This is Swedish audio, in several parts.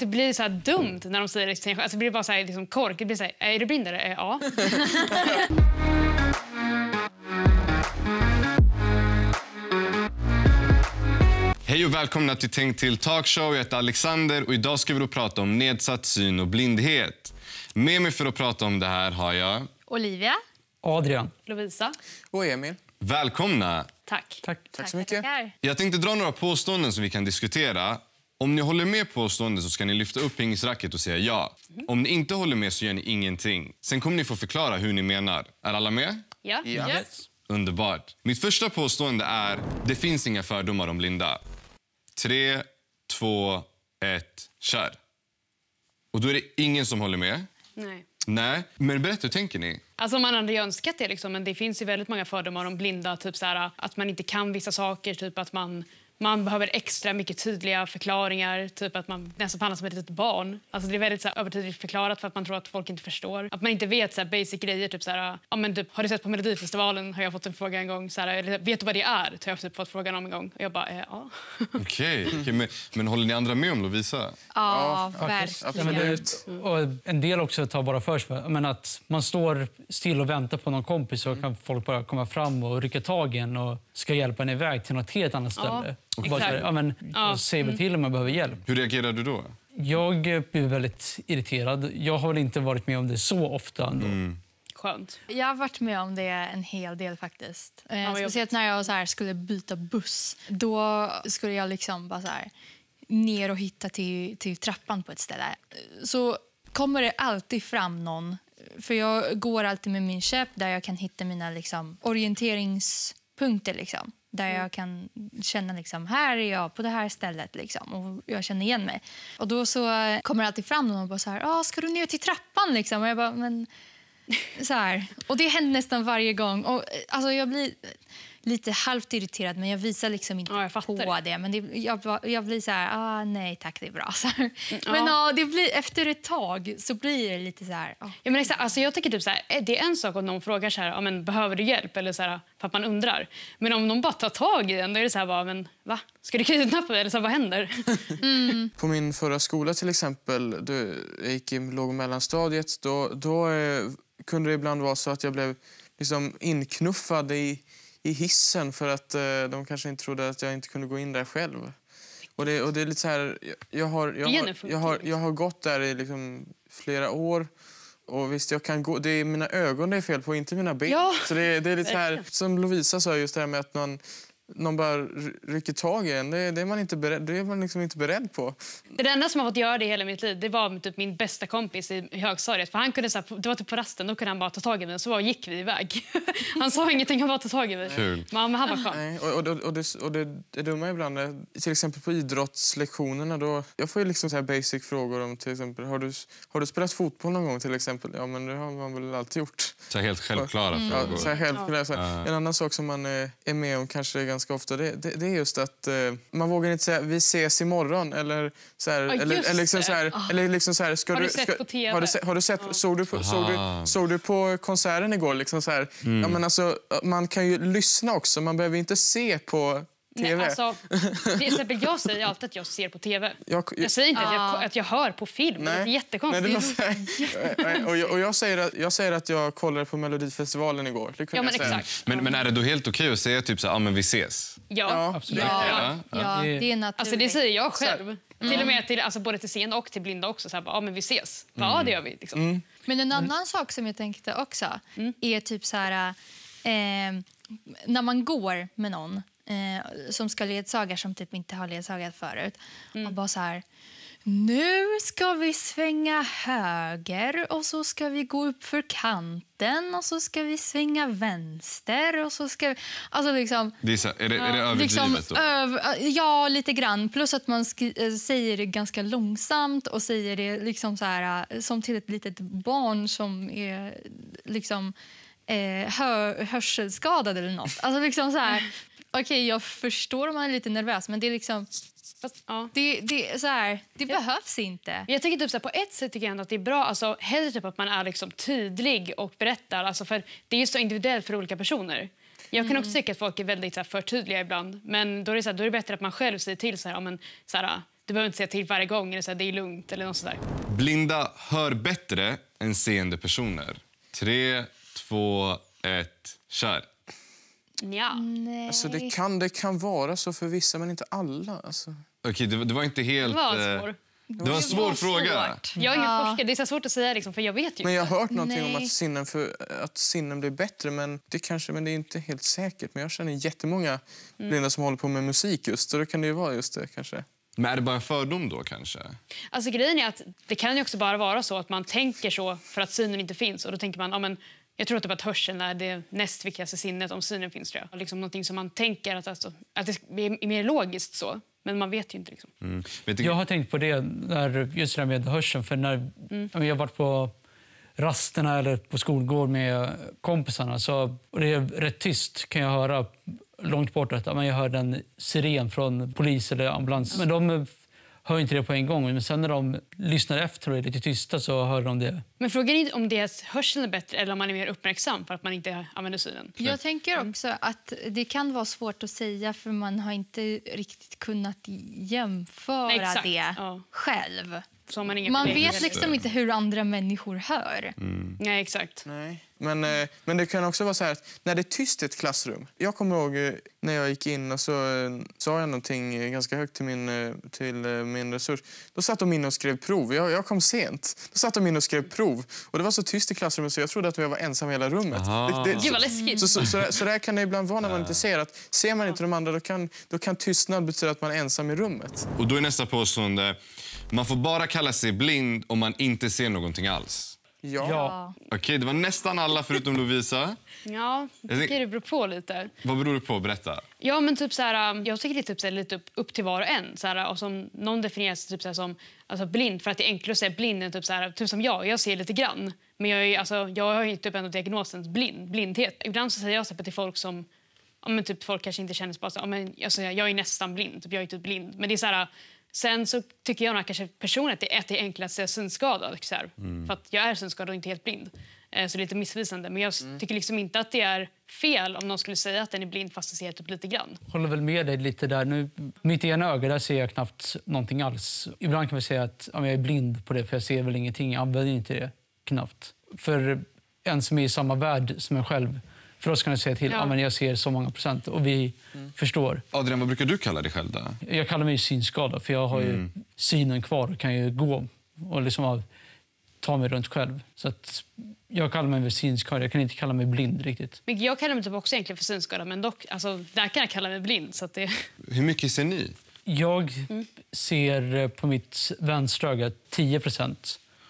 Det blir så här dumt när de säger det till en själv. Alltså, det blir bara så här, liksom kork. Det blir så här, är du blind eller? Ja. Hej och välkomna till Tänk till Talkshow. Jag heter Alexander och idag ska vi då prata om nedsatt syn och blindhet. Med mig för att prata om det här har jag... Olivia. Adrian. Lovisa. Och Emil. Välkomna. Tack. Tack så mycket. Tackar. Jag tänkte dra några påståenden som vi kan diskutera. Om ni håller med påståendet så ska ni lyfta upp pingisracket och säga ja. Om ni inte håller med så gör ni ingenting. Sen kommer ni få förklara hur ni menar. Är alla med? Ja. Yes. Underbart. Mitt första påstående är: det finns inga fördomar om blinda. 3, 2, 1, kör. Och då är det ingen som håller med. Nej. Nej, men berätta, hur tänker ni? Alltså man hade ju önskat det liksom, men det finns ju väldigt många fördomar om blinda. Typ så här, att man inte kan vissa saker, typ att man behöver extra mycket tydliga förklaringar. Typ att man nästan behandlas som ett litet barn. Alltså det är väldigt så här, övertydligt förklarat för att man tror att folk inte förstår. Att man inte vet så här, basic grejer. Typ så här, ja, men typ, har du sett på Melodifestivalen? Har jag fått en fråga en gång. Så här, eller, vet du vad det är? Så har jag typ fått frågan om en gång. Och jag bara, ja. Okej, men håller ni andra med om Lovisa? Ja, faktiskt. verkligen. Ja, men och en del också tar bara för sig. Men att man står still och väntar på någon kompis så kan folk bara komma fram och rycka tag i en och ska hjälpa en iväg till något helt annat ställe. Och bara säga, ja, men säg väl till om man behöver hjälp. Hur reagerar du då? Jag blir väldigt irriterad. Jag har väl inte varit med om det så ofta ändå. Skönt. Jag har varit med om det en hel del faktiskt. Speciellt när jag så här, skulle byta buss. Då skulle jag liksom bara så här, ner och hitta till trappan på ett ställe. Så kommer det alltid fram någon. För jag går alltid med min käpp där jag kan hitta mina liksom, orienteringspunkter. Liksom. Där jag kan känna liksom, här är jag på det här stället liksom, och jag känner igen mig. Och då så kommer det alltid fram någon och bara så här, ska du ner till trappan liksom? Och jag bara, men så här. Och det händer nästan varje gång. Och alltså jag blir lite halvt irriterad, men jag visar liksom inte på det. Men jag blir så här, nej tack, det är bra. Så här. Men det blir, efter ett tag så blir det lite så här. Ja, men exakt, alltså jag tycker typ så här, det är en sak om någon frågar så här, men behöver du hjälp eller så här, för att man undrar. Men om någon bara tar tag i den, då är det så här bara, men va? Ska du kidnappa eller så här, vad händer? På min förra skola till exempel, jag gick i låg- och mellanstadiet, då kunde det ibland vara så att jag blev liksom inknuffad i hissen för att de kanske inte trodde att jag inte kunde gå in där själv. Och det är lite så här, jag har gått där i liksom flera år. Och visst, jag kan gå, det är mina ögon det är fel på, inte mina ben. Ja. Så det är lite så här, som Lovisa sa, just det här med att någon bara rycker tag i en. Det är man inte beredd, det är man liksom inte beredd på. Det enda som har fått göra det hela mitt liv, det var typ min bästa kompis i högstadiet. För han kunde så här, det var typ på rasten, då kunde han bara ta tag i mig, så gick vi iväg. Han sa ingenting, han bara ta tag i mig. Kul. Men han var skön. Nej, och det dumma ibland är, till exempel på idrottslektionerna, då jag får ju liksom så här basic frågor om till exempel, har du spelat fotboll någon gång till exempel? Ja, men det har man väl alltid gjort. Så helt självklara frågor. Ja, så här självklart. Så här. En annan sak som man är med om kanske ganska ofta, det är just att man vågar inte säga vi ses imorgon eller så här, eller liksom så här, eller liksom så här, ska Har du du sett på TV? Har du sett såg du på konserten igår liksom så här. Ja, men alltså man kan ju lyssna också, man behöver inte se på TV. Nej, alltså, till exempel, jag säger alltid att jag ser på TV. Jag säger inte att jag hör på film. Nej. Det är jättekonstigt. Och jag säger att jag kollade på Melodifestivalen igår. Det kunde jag säga. Exakt. Men är det då helt okej att säga typ så här, men vi ses? Ja, absolut. Ja, det är naturligt. Alltså det säger jag själv. Till och med till, alltså, både till seende och till blinda också. Så här, men vi ses. Ja, det gör vi. Liksom. Men en annan sak som jag tänkte också är typ så här, när man går med någon som ska ledsaga som typ inte har ledsagat förut. Och bara så här, nu ska vi svänga höger och så ska vi gå upp för kanten och så ska vi svänga vänster och så ska vi, alltså liksom, Det är, så, är det överdrivet liksom, då? ja, lite grann. Plus att man säger det ganska långsamt och säger det liksom så här, som till ett litet barn som är liksom hörselskadad eller något. Alltså liksom så här, okej, jag förstår om man är lite nervös, men det är liksom det är så här, det behövs inte. Jag tycker typ så här, på ett sätt tycker jag ändå att det är bra, alltså hellre typ att man är liksom tydlig och berättar, alltså för det är ju så individuellt för olika personer. Jag kan också tycka att folk är väldigt så här, för tydliga ibland, men då är det bättre att man själv säger till så här, men så här, du behöver inte säga till varje gång eller så här, det är lugnt eller något sådär. Blinda hör bättre än seende personer. 3, 2, 1, kör. Ja. Nej. Alltså det kan vara så för vissa, men inte alla. Alltså. Okej, det var inte helt... Det var svår. Det var en svår fråga. Jag är ingen forskare, det är så svårt att säga liksom, för jag vet ju Men jag inte. har hört någonting om att sinnen blir bättre, men det är inte helt säkert. Men jag känner jättemånga blinda som håller på med musik just, så då kan det ju vara just det kanske. Men är det bara en fördom då kanske? Alltså grejen är att det kan ju också bara vara så att man tänker så för att synen inte finns. Och då tänker man, ja, men jag tror att hörseln är det näst viktigaste sinnet om synen finns, tror jag. Liksom någonting som man tänker att det är mer logiskt så. Men man vet ju inte. Liksom. Jag har tänkt på det, just det där med hörseln. För när jag har varit på rasterna eller på skolgård med kompisarna och det är rätt tyst kan jag höra långt bort att jag hör en siren från polis eller ambulans. Men de hör inte det på en gång. Men sen när de lyssnar efter och är lite tysta så hör de det. Men frågan är om deras hörsel är bättre eller om man är mer uppmärksam för att man inte använder synen. Jag tänker också att det kan vara svårt att säga för man har inte riktigt kunnat jämföra det själv. Så man vet liksom inte hur andra människor hör. Nej, exakt. Nej. Men det kan också vara så här att när det är tyst i ett klassrum. Jag kommer ihåg när jag gick in och så sa jag någonting ganska högt till min resurs. Då satt de in och skrev prov. Jag kom sent. Då satt de in och skrev prov. Och det var så tyst i klassrummet så jag trodde att jag var ensam i hela rummet. Gud vad läskigt. Så där kan det ibland vara när man inte ser. Ser man inte de andra då kan tystnad betyda att man är ensam i rummet. Och då är nästa påstående: man får bara kalla sig blind om man inte ser någonting alls. Ja. Okej, det var nästan alla förutom Lovisa. Ja, jag tycker det beror på lite. Vad beror det på? Berätta. Ja, men typ så här, jag tycker det är typ så här, lite upp till var och en. Så här, och som någon definieras typ så här, som alltså blind, för att det är enklare att säga blind än typ så här, typ som jag ser lite grann. Men jag har ju typ ändå diagnosen blindhet. Ibland så säger jag så här, till folk som typ folk kanske inte känner sig bara så jag är nästan blind, typ, jag är typ blind. Men det är så här. Sen så tycker jag kanske personligen att det är enklare att säga synskadad. För att jag är synskadad och inte helt blind. Så det är lite missvisande. Men jag tycker liksom inte att det är fel om någon skulle säga att den är blind fast den ser typ lite grann. Håller väl med dig lite där. Nu, mitt ena öga där ser jag knappt någonting alls. Ibland kan vi säga att jag är blind på det för jag ser väl ingenting. Jag använder inte det knappt. För en som är i samma värld som jag själv. För oss kan jag säga till att jag ser så många procent och vi förstår. Adrian, vad brukar du kalla dig själv då? Jag kallar mig synskadad för jag har ju synen kvar och kan ju gå och liksom ta mig runt själv. Så att jag kallar mig synskadad, jag kan inte kalla mig blind riktigt. Men jag kallar mig typ också egentligen för synskadad, men dock, där kan jag kalla mig blind. Så att det... Hur mycket ser ni? Jag ser på mitt vänstra öga 10%.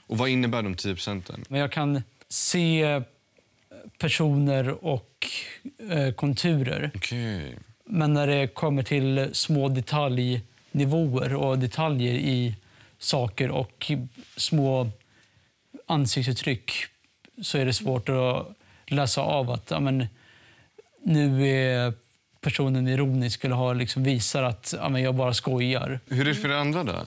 Och vad innebär de 10%? Men jag kan se personer och konturer. Okay. Men när det kommer till små detaljnivåer och detaljer i saker och små ansiktsuttryck så är det svårt att läsa av att nu är personen ironisk eller har liksom visar att jag bara skojar. Hur är det för det andra då?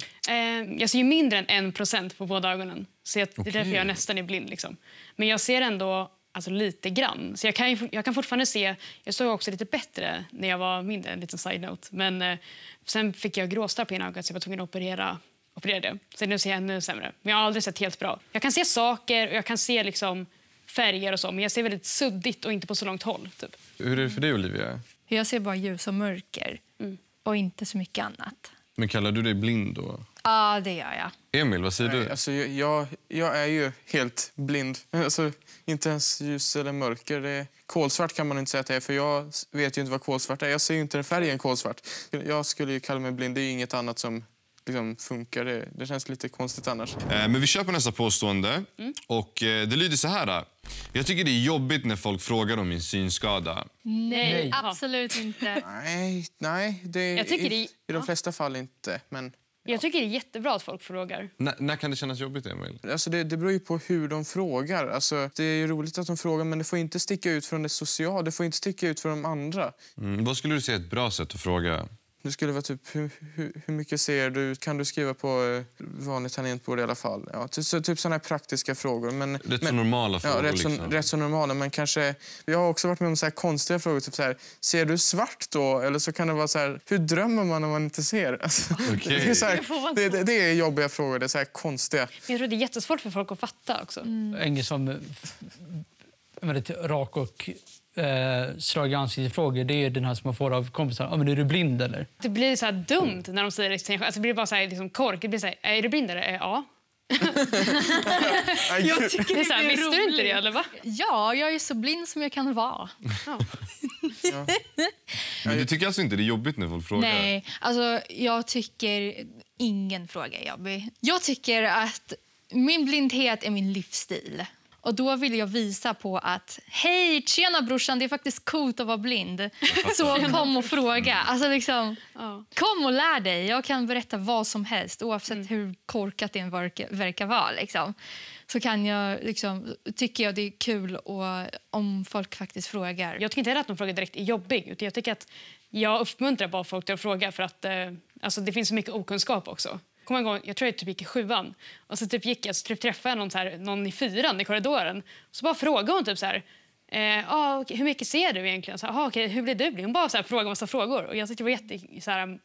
Jag ser ju mindre än 1% på båda ögonen. Så det är därför jag nästan är blind. Liksom. Men jag ser ändå lite grann. Så jag kan fortfarande se. Jag såg också lite bättre när jag var mindre, en liten side note. Men sen fick jag gråstarr på ena ögat så jag var tvungen att operera det. Så nu ser jag ännu sämre. Men jag har aldrig sett helt bra. Jag kan se saker och jag kan se liksom färger och så. Men jag ser väldigt suddigt och inte på så långt håll. Typ. Hur är det för dig, Olivia? Jag ser bara ljus och mörker. Och inte så mycket annat. Men kallar du dig blind då? Ja, det gör jag. Emil, vad säger du? Alltså, jag är ju helt blind. Alltså, inte ens ljus eller mörker. Kolsvart kan man inte säga att det är, för jag vet ju inte vad kolsvart är. Jag ser ju inte den färgen kolsvart. Jag skulle ju kalla mig blind. Det är ju inget annat som liksom funkar. Det känns lite konstigt annars. Men vi kör på nästa påstående. Och det lyder så här. Jag tycker det är jobbigt när folk frågar om min synskada. Nej, absolut inte. Nej, jag tycker i de flesta fall inte. Men jag tycker det är jättebra att folk frågar. När kan det kännas jobbigt, Emil? Alltså det beror ju på hur de frågar. Alltså, det är ju roligt att de frågar, men det får inte sticka ut från det sociala. Det får inte sticka ut från de andra. Vad skulle du säga är ett bra sätt att fråga? Det skulle vara typ hur mycket ser du? Kan du skriva på vanligt tangentbord i alla fall? Ja, typ sådana här praktiska frågor. Så normala frågor. Ja, rätt så normala. Men kanske, jag har också varit med om så här konstiga frågor. Typ så här, ser du svart då? Eller så kan det vara så här, hur drömmer man om man inte ser? Alltså, okay. det är jobbiga frågor, det är så här konstiga. Jag tror det är jättesvårt för folk att fatta också. En som väldigt rak och slag i ansiktsfrågor, det är den här som man får av kompisar. Men är du blind eller? Det blir så här dumt när de säger det. Alltså, det blir bara så här, liksom kork. Det blir så här, är du blind eller? Ja. Jag tycker det är så här, visste du inte det eller va? Ja, jag är så blind som jag kan vara. Ja. Men du tycker alltså inte det är jobbigt när folk frågar? Nej, alltså jag tycker ingen fråga är jobbig. Jag tycker att min blindhet är min livsstil. Och då vill jag visa på att hej, tjena brorsan, det är faktiskt coolt att vara blind. Så kom och fråga. Alltså liksom, kom och lär dig. Jag kan berätta vad som helst, oavsett hur korkat det verkar vara. Liksom. Så kan jag, liksom, tycker jag det är kul om folk faktiskt frågar. Jag tycker inte att någon fråga direkt är jobbig. Utan jag tycker att jag uppmuntrar bara folk till att fråga för att alltså, det finns så mycket okunskap också. Kom en gång, jag tror jag typ gick i 7:an och så typ gick jag så typ träffade jag någon i 4:an i korridoren. Så bara frågade hon typ så här, hur mycket ser du egentligen? Så här, okej, hur blir du blind? Hon bara så här frågade massa frågor och jag tyckte det var jätte så här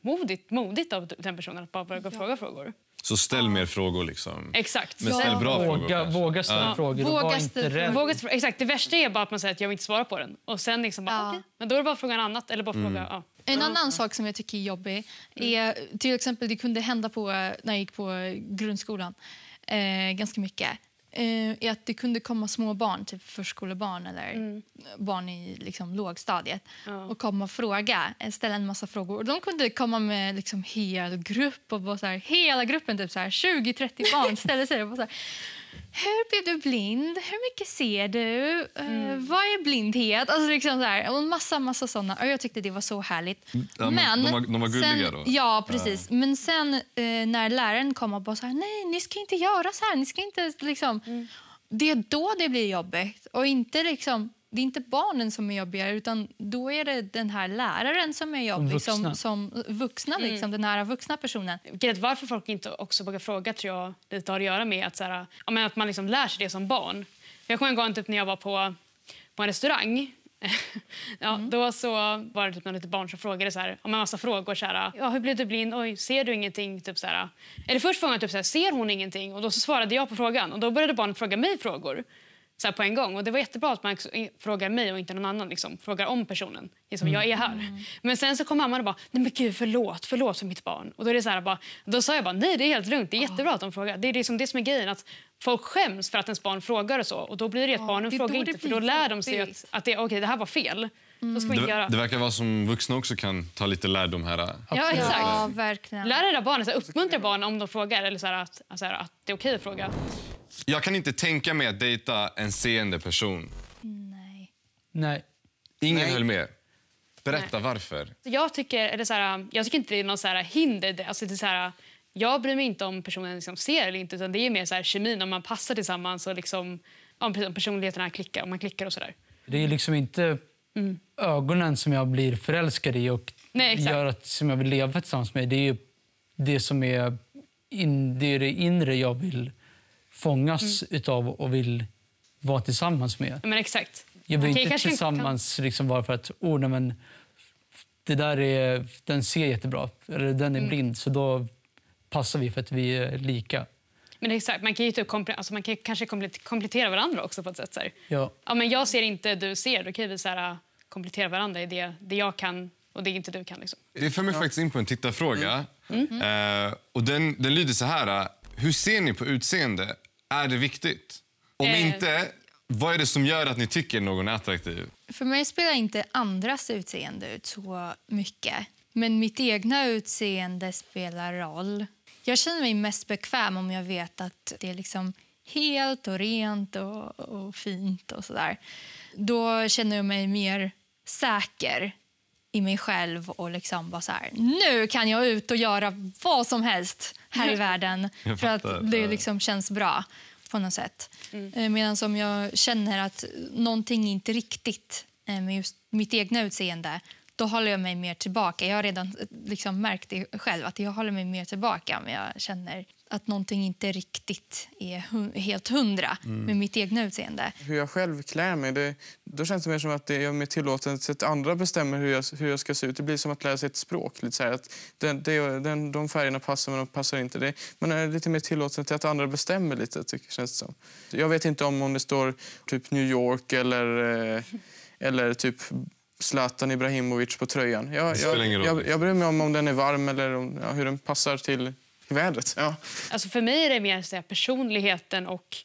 modigt av den personen att bara börja fråga frågor. Så ställ mer frågor liksom. Exakt. Men ställ bra frågor. Våga ställa frågor och var inte rädd. Exakt, det värsta är bara att man säger att jag vill inte svara på den och sen liksom bara okej. Men då är det bara fråga en annat eller bara fråga En annan sak som jag tycker är jobbig är till exempel det kunde hända när jag gick på grundskolan ganska mycket. Är att det kunde komma små barn, typ förskolebarn eller barn i liksom, lågstadiet och komma och ställa en massa frågor. Och de kunde komma med liksom, hel grupp och bara, så här, hela gruppen, typ 20-30 barn ställde sig och bara, så här, hur blev du blind? Hur mycket ser du? Vad är blindhet? Alltså liksom så här, och en massa sådana. Och jag tyckte det var så härligt. Ja, men de var gulliga då? Ja, precis. Men sen när läraren kom och bara så här, nej, ni ska inte göra så här. Ni ska inte liksom... Det är då det blir jobbigt. Och inte liksom... Det är inte barnen som är jobbiga, utan då är det den här läraren som är jobbig. Som vuxna, liksom, den här vuxna personen. Varför folk inte också vågar fråga tror jag lite har att göra med att, så här, att man liksom lär sig det som barn. Jag kommer en gång typ, när jag var på en restaurang. Då så var det typ någon liten barn som frågade så här, en massa frågor så här, hur blev du blind? Oj, ser du ingenting? Typ så här. Eller först frågade typ så här, ser hon ingenting? Och då så svarade jag på frågan och då började barnet fråga mig frågor. Så här på en gång. Och det var jättebra att man frågar mig och inte någon annan. Liksom, frågar om personen. Liksom, jag är här. Men sen så kom mamma och bara, nej men gud, förlåt för mitt barn. Och då är det så här, då sa jag bara, nej det är helt lugnt. Det är jättebra att de frågar. Det är liksom det som är grejen. Att folk skäms för att ens barn frågar och så. Och då blir det att barnen frågar inte. För då lär de sig att det här var fel. Så ska vi inte göra. Det verkar vara som vuxna också kan ta lite lärdom här. Ja, exakt. Ja, verkligen. Lär era barn, så här, uppmuntra barn om de frågar. Eller så här, att det är okej att fråga. Jag kan inte tänka mig att dejta en seende person. Nej. Ingen höll med. Berätta varför. Jag tycker inte det är någon så här hinder. Alltså det är så här, jag bryr mig inte om personen liksom ser eller inte. Utan det är mer så här kemin om man passar tillsammans och liksom, om personligheterna klickar. Om man klickar och sådär. Det är liksom inte ögonen som jag blir förälskad i och gör att som jag vill leva tillsammans med. Det är ju det som är det inre jag vill fångas utav och vill vara tillsammans med. Men exakt. Jag vill inte tillsammans liksom bara för att men det där den ser jättebra eller den är blind så då passar vi för att vi är lika. Men exakt, man kan ju typ man kan kanske komplettera varandra också på ett sätt så här. Ja, men jag ser inte, du ser, då kan vi så här komplettera varandra i det jag kan och det inte du kan liksom. Det för mig faktiskt in på en tittarfråga. Och den lyder så här: hur ser ni på utseende? Är det viktigt? Om inte, vad är det som gör att ni tycker någon är attraktiv? För mig spelar inte andras utseende ut så mycket. Men mitt egna utseende spelar roll. Jag känner mig mest bekväm om jag vet att det är liksom helt och rent och fint och sådär. Då känner jag mig mer säker i mig själv och liksom bara så här, nu kan jag ut och göra vad som helst här i världen för att det liksom känns bra på något sätt. Medan som jag känner att någonting inte riktigt med just mitt egna utseende, då håller jag mig mer tillbaka. Jag har redan liksom märkt det själv, att jag håller mig mer tillbaka om jag känner att någonting inte riktigt är helt 100 med mitt egna utseende. Hur jag själv klär mig, då känns det mer som att det är mer tillåtet att andra bestämmer hur jag ska se ut. Det blir som att lära sig ett språk. Lite så här, att de färgerna passar men de passar inte. Man är lite mer tillåten till att andra bestämmer lite, känns det som. Jag vet inte om det står typ New York eller typ Zlatan Ibrahimovic på tröjan. Jag bryr mig om den är varm eller hur den passar till vädret. Ja. Alltså för mig är det mer så här, personligheten och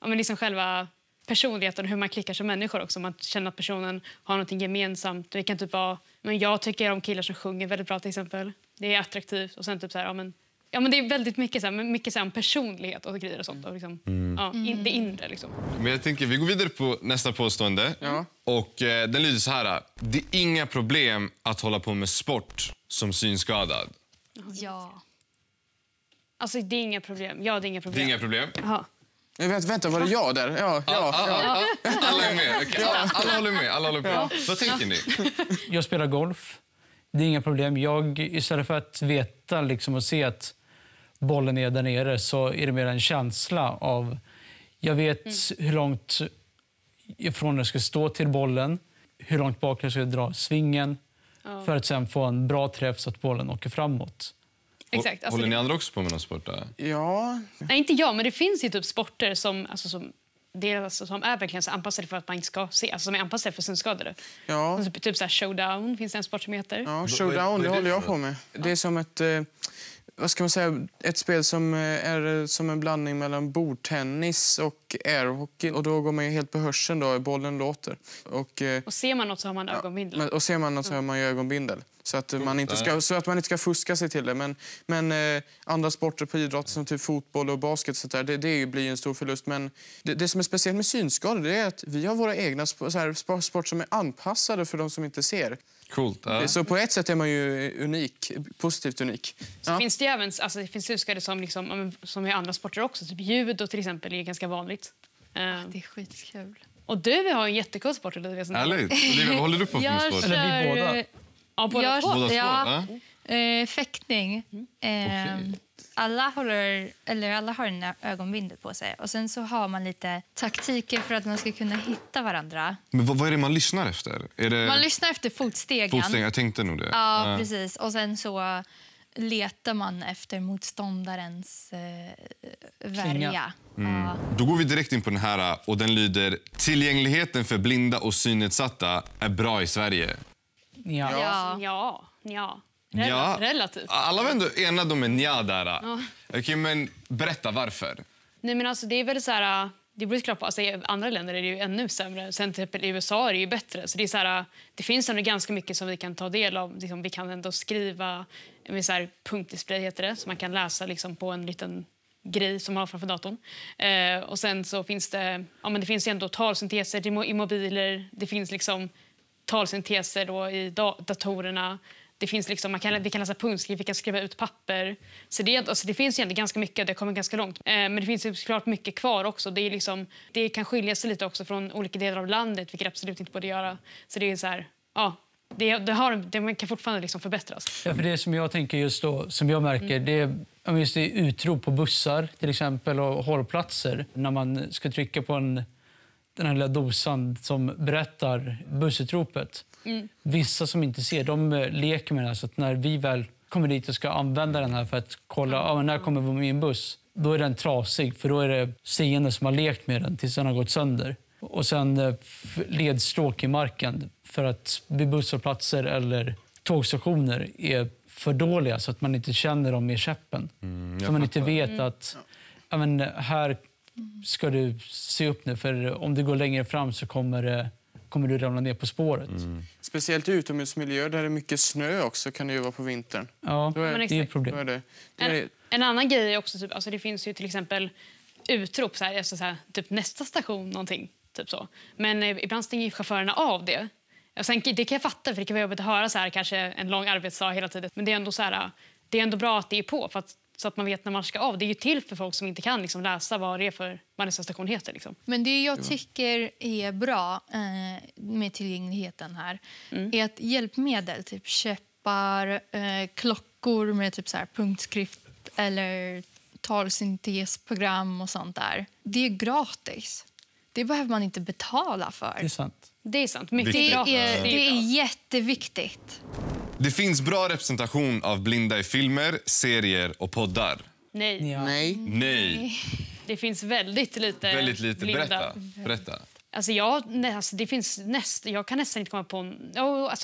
liksom själva personligheten och hur man klickar som människor också. Man känner att personen har något gemensamt. Det kan typ vara, men jag tycker om killar som sjunger väldigt bra till exempel. Det är attraktivt och sen typ så här, men det är väldigt mycket så här personlighet och grejer och sånt och liksom, det inre liksom. Men jag tänker vi går vidare på nästa påstående. Ja. Och den lyder så här: det är inga problem att hålla på med sport som synskadad. Ja. Alltså det är inga problem. Ja, det är inga problem. Det är inga problem. Aha. Vänta, var det jag där? Ja. Alla är med. Okay. Alla håller med. Alla håller på. Vad tänker ni? Jag spelar golf. Det är inga problem. Istället för att veta liksom, och se att bollen är där nere så är det mer en känsla av... Jag vet hur långt ifrån jag ska stå till bollen, hur långt bak jag ska dra svingen för att sen få en bra träff så att bollen åker framåt. Exakt. Alltså, håller ni andra också på med någon sport? Ja. Nej, inte jag, men det finns ju typ sporter som är verkligen så anpassade för att man inte ska se. Alltså som är anpassade för synskadade. Ja. Typ så här showdown finns det en sport som heter. Ja, showdown, det håller jag på med. Det är som vad ska man säga, ett spel som är som en blandning mellan bordtennis och airhockey. Och då går man ju helt på hörseln då, bollen låter. Och ser man något så har man ögonbindel. Och ser man något så har man ju ögonbindel. Så att man inte ska fuska sig till det. Men andra sporter på idrott som typ fotboll och basket så där, det blir ju en stor förlust. Men det som är speciellt med synskador det är att vi har våra egna sport som är anpassade för de som inte ser. Coolt. Ja. Så på ett sätt är man ju unik, positivt unik. Så finns det ju även det finns synskadade som i andra sporter också. Typ judo till exempel är ganska vanligt. Det är skitkul. Och du har en jättecool sport. Härligt. Vad håller du på för sport? Eller vi båda? Ja, båda två. Fäktning. Alla har en ögonbindel på sig. Och sen så har man lite taktiker för att man ska kunna hitta varandra. Men vad är det man lyssnar efter? Man lyssnar efter fotstegen. Fotstegen, jag tänkte nog det. Ja, precis. Och sen så letar man efter motståndarens värja. Då går vi direkt in på den här och den lyder: tillgängligheten för blinda och synnedsatta är bra i Sverige. Ja. Relativt. Alla var ändå enade om en nja där. Ja. Okej, men berätta varför. Nej, men alltså det är väl så här, det beror klart på, alltså i andra länder är det ju ännu sämre. Sen typ i USA är det ju bättre. Så det är så här, det finns ändå ganska mycket som vi kan ta del av. Liksom, vi kan ändå skriva med så här punktdisplay heter det, så man kan läsa liksom på en liten grej som man har framför datorn. Och sen så finns det, det finns ju ändå talsynteser i mobiler. Det finns liksom talsynteser då i datorerna. Det finns liksom, vi kan läsa punktskrift, vi kan skriva ut papper. Så det finns ju ändå ganska mycket, det kommer ganska långt. Men det finns ju såklart mycket kvar också. Det är liksom, det kan skilja sig lite också från olika delar av landet, vilket absolut inte borde göra. Så det är så här, det kan fortfarande liksom förbättras. Ja, för det som jag tänker just då, som jag märker, det är utrop på bussar till exempel och hållplatser. När man ska trycka på den här lilla dosan som berättar bussutropet. Vissa som inte ser, de leker med det här, så att när vi väl kommer dit och ska använda den här för att kolla när kommer min buss, då är den trasig, för då är det seende som har lekt med den tills den har gått sönder. Och sen ledstråk i marken för att vid busshållplatser eller tågstationer är för dåliga så att man inte känner dem med käppen. Så man inte vet att här ska du se upp nu, för om du går längre fram så kommer du ramla ner på spåret. Speciellt i utomhusmiljö där det är mycket snö också kan det ju vara på vintern. Ja, det är ett problem. En annan grej är också, typ, alltså det finns ju till exempel utrop, så här, typ nästa station någonting. Typ så. Men ibland stänger chaufförerna av det. Och sen, det kan jag fatta, för det kan vara jobbigt att höra så här, kanske en lång arbetsdag hela tiden. Men det är ändå, så här, det är ändå bra att det är på, för att så att man vet när man ska av. Det är ju till för folk som inte kan liksom läsa vad det är för vad nästa station heter. Liksom. Men det jag tycker är bra med tillgängligheten här är att hjälpmedel, typ käppar, klockor med typ så här punktskrift eller talsyntesprogram och sånt där. Det är gratis. Det behöver man inte betala för. Det är sant. Det är sant. Mycket Det gratis. är jätteviktigt. Det finns bra representation av blinda i filmer, serier och poddar. Nej. Ja. Nej. Det finns väldigt lite blinda. Berätta. Alltså det finns jag kan nästan inte komma på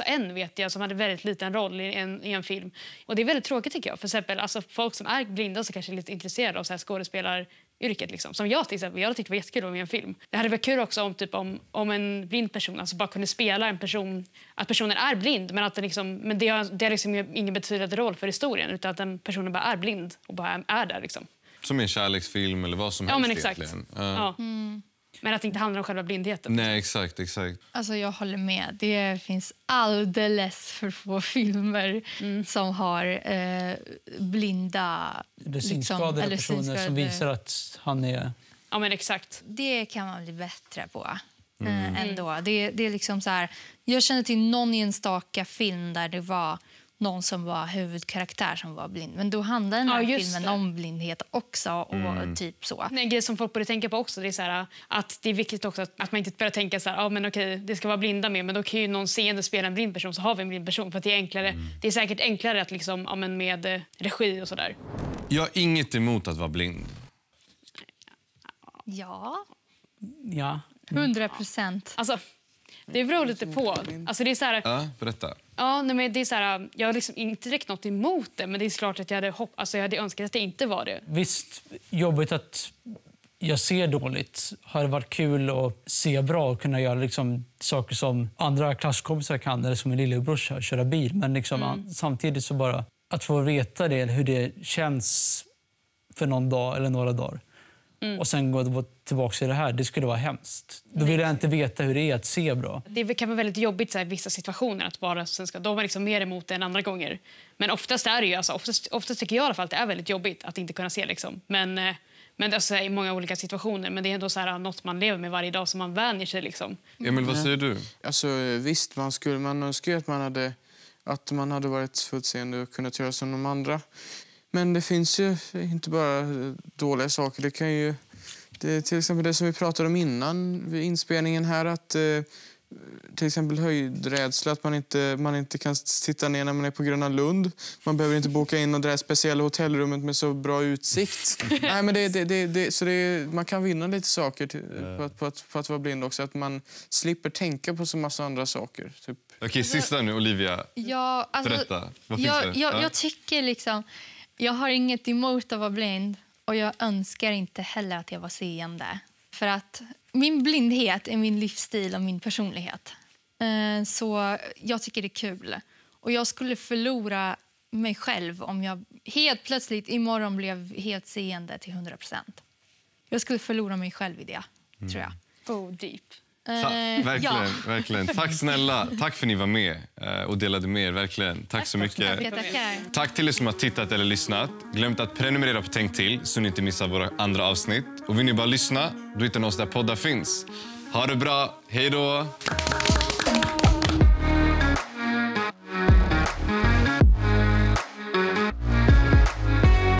en vet jag som hade väldigt liten roll i en film. Och det är väldigt tråkigt tycker jag. För exempel alltså, folk som är blinda så kanske är lite intresserade av så här skådespelaryrket liksom. Som jag till exempel, jag tyckte det var jättekul med en film. Det hade varit kul också om en blind person alltså bara kunde spela en person, att personen är blind men att det har liksom ingen betydande roll för historien utan att den personen bara är blind och bara är där liksom. Som en kärleksfilm eller vad som helst. Ja men exakt. Ja. Men att det inte handlar om själva blindheten. Nej, exakt. Alltså jag håller med. Det finns alldeles för få filmer som har blinda... Det är synskadade personer som visar att han är... Ja, men exakt. Det kan man bli bättre på ändå. Det är liksom så här... Jag känner till någon enstaka film där det var någon som var huvudkaraktär som var blind. Men då handlar den här filmen om blindhet också och typ så. En grej som folk borde tänka på också det är så här, att det är viktigt också att man inte börjar tänka så här, men okej, det ska vara blinda med men då kan ju någon seende spela en blind person så har vi en blind person för att det är enklare. Det är säkert enklare att liksom med regi och så där. Jag har inget emot att vara blind. Ja. 100%. Alltså det beror lite på. Alltså det är så här, ja, berätta. Ja, nej, men det är så här, jag har liksom inte direkt något emot det, men det är klart att jag hade önskat att det inte var det. Visst, jobbigt att jag ser dåligt. Har det varit kul att se bra och kunna göra liksom saker som andra klasskompisar kan eller som min lillebror köra bil. Men liksom, samtidigt så bara att få veta det, hur det känns för någon dag eller några dagar. Och sen gå tillbaka till det här, det skulle vara hemskt. Då vill jag inte veta hur det är att se bra. Det kan vara väldigt jobbigt så här, i vissa situationer att vara svenska. De är liksom mer emot det än andra gånger. Men oftast är det ju, alltså, oftast tycker jag i alla fall att det är väldigt jobbigt att inte kunna se liksom. Men alltså, i många olika situationer. Men det är ändå så här, något man lever med varje dag som man vänjer sig liksom. Emil, vad säger du? Alltså visst, man önskar ju att man hade varit fullseende och kunnat göra som de andra. Men det finns ju inte bara dåliga saker. Det kan ju... till exempel det som vi pratade om innan vid inspelningen här. Att till exempel höjdrädsla. Att man inte kan sitta ner när man är på Gröna Lund. Man behöver inte boka in det där speciella hotellrummet med så bra utsikt. Nej, men man kan vinna lite saker på att vara blind också. Att man slipper tänka på så massa andra saker. Typ. Okej, sista nu, Olivia. Ja, alltså, berätta. Vad finns det? Jag tycker liksom... Jag har inget emot att vara blind och jag önskar inte heller att jag var seende. För att min blindhet är min livsstil och min personlighet. Så jag tycker det är kul. Och jag skulle förlora mig själv om jag helt plötsligt imorgon blev helt seende till 100%. Jag skulle förlora mig själv i det, tror jag. Oh, deep. Verkligen. Tack snälla. Tack för att ni var med och delade med er. Verkligen. Tack så mycket. Tack till er som har tittat eller lyssnat. Glöm inte att prenumerera på Tänk till så ni inte missar våra andra avsnitt. Och vill ni bara lyssna, då hittar ni oss där poddar finns. Ha det bra. Hej då!